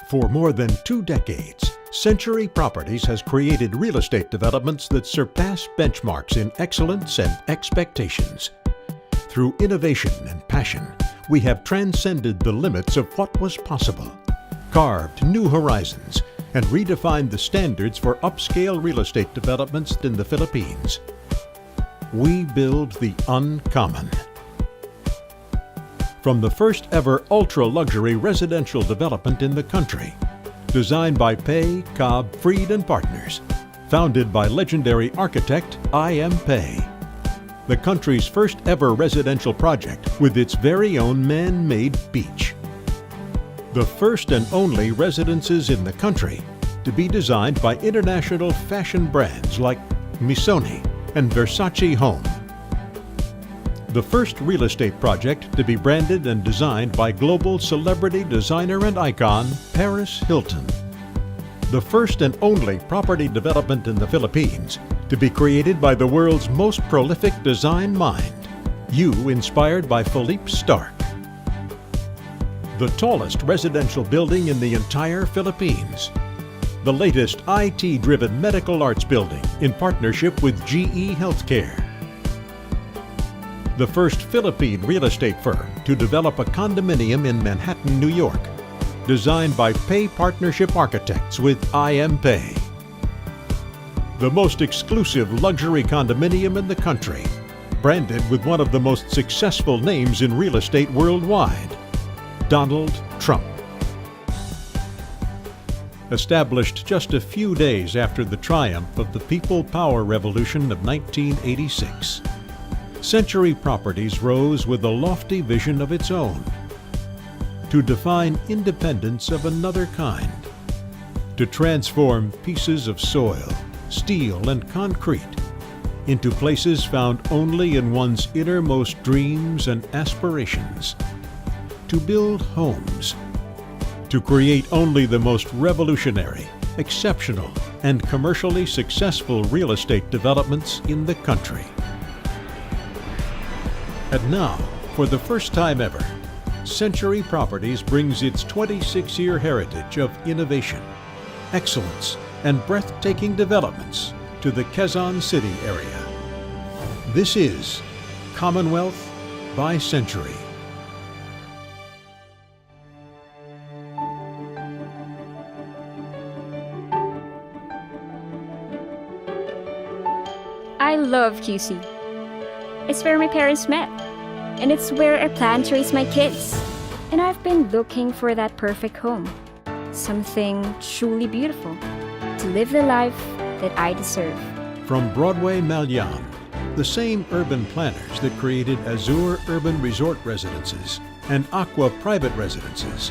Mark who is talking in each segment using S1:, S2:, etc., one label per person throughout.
S1: For more than 2 decades, Century Properties has created real estate developments that surpass benchmarks in excellence and expectations. Through innovation and passion, we have transcended the limits of what was possible, carved new horizons, and redefined the standards for upscale real estate developments in the Philippines. We build the uncommon. From the first ever ultra-luxury residential development in the country, designed by Pei, Cobb, Freed & Partners, founded by legendary architect I.M. Pei. The country's first ever residential project with its very own man-made beach. The first and only residences in the country to be designed by international fashion brands like Missoni and Versace Home. The first real estate project to be branded and designed by global celebrity designer and icon Paris Hilton. The first and only property development in the Philippines to be created by the world's most prolific design mind, inspired by Philippe Starck. The tallest residential building in the entire Philippines. The latest IT-driven medical arts building in partnership with GE Healthcare. The first Philippine real estate firm to develop a condominium in Manhattan, New York, designed by Pei Partnership Architects with I.M. Pei. The most exclusive luxury condominium in the country, branded with one of the most successful names in real estate worldwide, Donald Trump. Established just a few days after the triumph of the People Power Revolution of 1986, Century Properties rose with a lofty vision of its own, to define independence of another kind, to transform pieces of soil, steel, and concrete into places found only in one's innermost dreams and aspirations, to build homes, to create only the most revolutionary, exceptional, and commercially successful real estate developments in the country. And now, for the first time ever, Century Properties brings its 26-year heritage of innovation, excellence, and breathtaking developments to the Quezon City area. This is Commonwealth by Century.
S2: I love QC. It's where my parents met, and it's where I plan to raise my kids. And I've been looking for that perfect home. Something truly beautiful, to live the life that I deserve.
S1: From Broadway Malian, the same urban planners that created Azure Urban Resort Residences and Aqua Private Residences,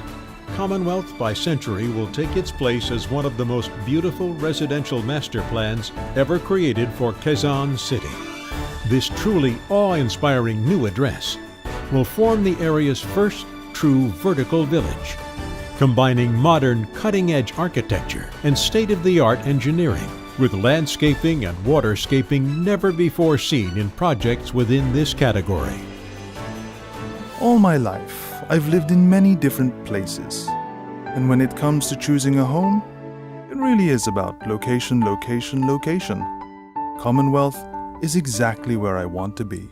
S1: Commonwealth by Century will take its place as one of the most beautiful residential master plans ever created for Quezon City. This truly awe-inspiring new address will form the area's first true vertical village, combining modern cutting-edge architecture and state-of-the-art engineering with landscaping and waterscaping never before seen in projects within this category.
S3: All my life, I've lived in many different places. And when it comes to choosing a home, it really is about location, location, location. Commonwealth is exactly where I want to be.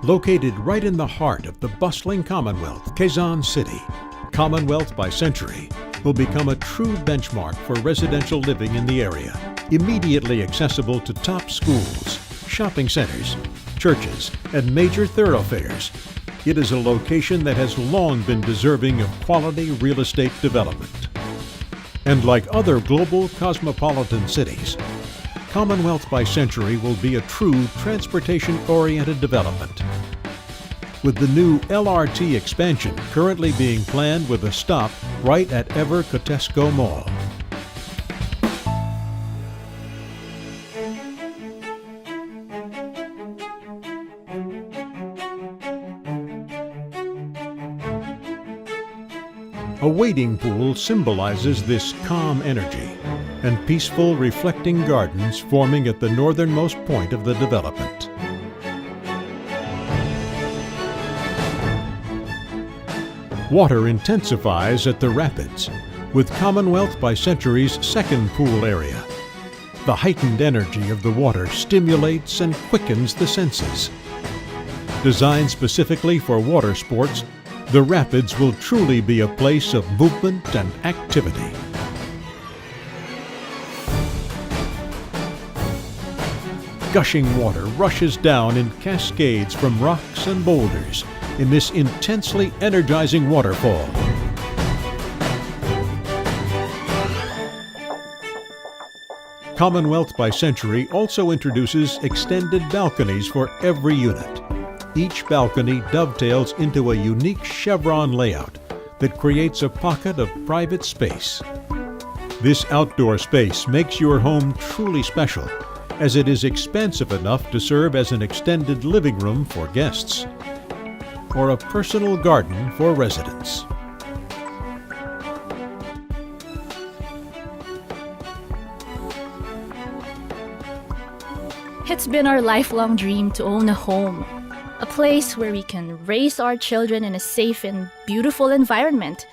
S1: Located right in the heart of the bustling Commonwealth, Quezon City, Commonwealth by Century will become a true benchmark for residential living in the area, immediately accessible to top schools, shopping centers, churches, and major thoroughfares. It is a location that has long been deserving of quality real estate development. And like other global cosmopolitan cities, Commonwealth by Century will be a true transportation-oriented development. With the new LRT expansion currently being planned with a stop right at Ever Cotesco Mall. A wading pool symbolizes this calm energy, and peaceful reflecting gardens forming at the northernmost point of the development. Water intensifies at the rapids, with Commonwealth by Century's second pool area. The heightened energy of the water stimulates and quickens the senses. Designed specifically for water sports, the rapids will truly be a place of movement and activity. Gushing water rushes down in cascades from rocks and boulders in this intensely energizing waterfall. Commonwealth by Century also introduces extended balconies for every unit. Each balcony dovetails into a unique chevron layout that creates a pocket of private space. This outdoor space makes your home truly special, as it is expansive enough to serve as an extended living room for guests or a personal garden for residents.
S4: It's been our lifelong dream to own a home, a place where we can raise our children in a safe and beautiful environment.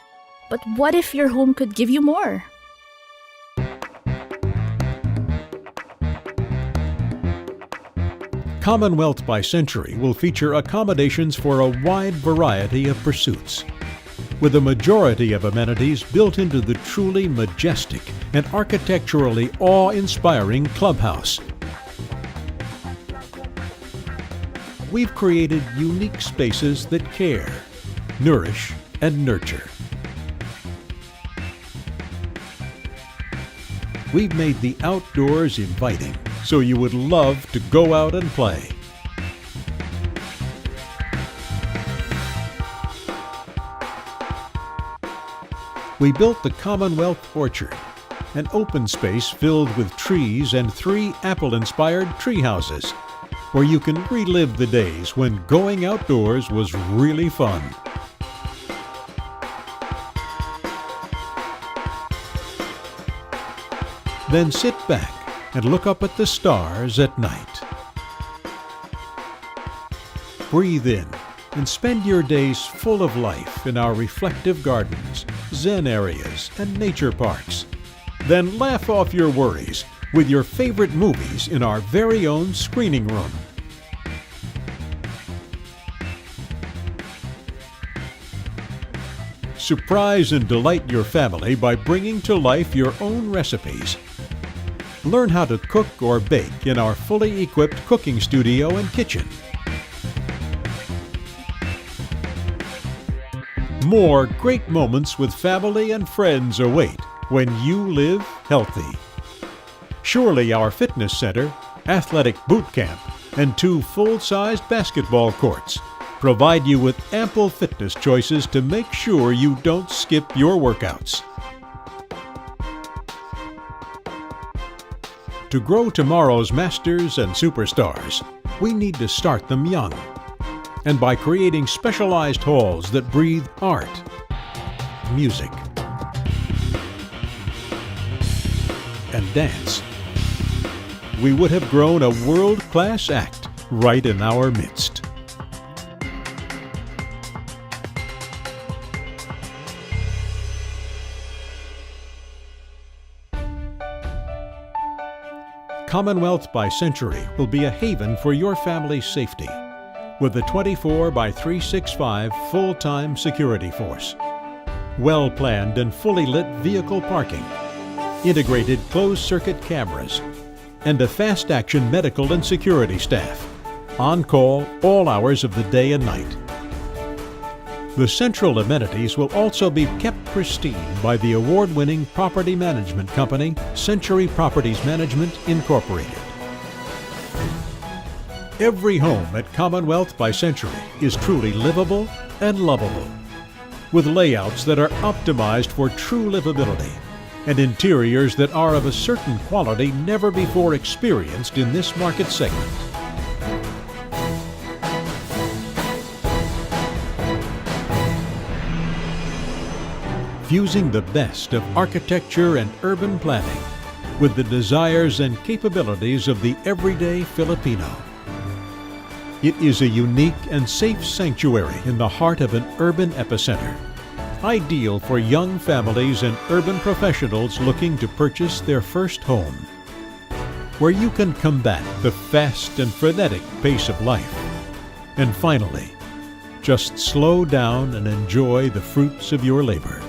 S4: But what if your home could give you more?
S1: Commonwealth by Century will feature accommodations for a wide variety of pursuits, with a majority of amenities built into the truly majestic and architecturally awe-inspiring clubhouse. We've created unique spaces that care, nourish, and nurture. We've made the outdoors inviting, so you would love to go out and play. We built the Commonwealth Orchard, an open space filled with trees and 3 apple-inspired tree houses, where you can relive the days when going outdoors was really fun. Then sit back and look up at the stars at night. Breathe in and spend your days full of life in our reflective gardens, zen areas, and nature parks. Then laugh off your worries with your favorite movies in our very own screening room. Surprise and delight your family by bringing to life your own recipes. Learn how to cook or bake in our fully equipped cooking studio and kitchen. More great moments with family and friends await when you live healthy. Surely our fitness center, athletic boot camp, and 2 full-sized basketball courts provide you with ample fitness choices to make sure you don't skip your workouts. To grow tomorrow's masters and superstars, we need to start them young. And by creating specialized halls that breathe art, music, and dance, we would have grown a world-class act right in our midst. Commonwealth by Century will be a haven for your family's safety, with a 24/365 full-time security force, well-planned and fully lit vehicle parking, integrated closed-circuit cameras, and a fast-action medical and security staff, on call all hours of the day and night. The central amenities will also be kept pristine by the award-winning property management company, Century Properties Management, Incorporated. Every home at Commonwealth by Century is truly livable and lovable, with layouts that are optimized for true livability and interiors that are of a certain quality never before experienced in this market segment. Fusing the best of architecture and urban planning with the desires and capabilities of the everyday Filipino. It is a unique and safe sanctuary in the heart of an urban epicenter, ideal for young families and urban professionals looking to purchase their first home, where you can combat the fast and frenetic pace of life, and finally, just slow down and enjoy the fruits of your labor.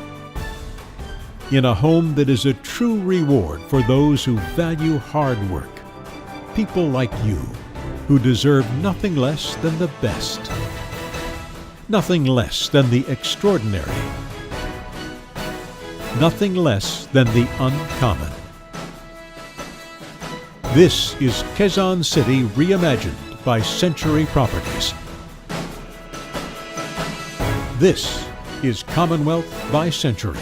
S1: In a home that is a true reward for those who value hard work, people like you, who deserve nothing less than the best, nothing less than the extraordinary, nothing less than the uncommon. This is Quezon City reimagined by Century Properties. This is Commonwealth by Century.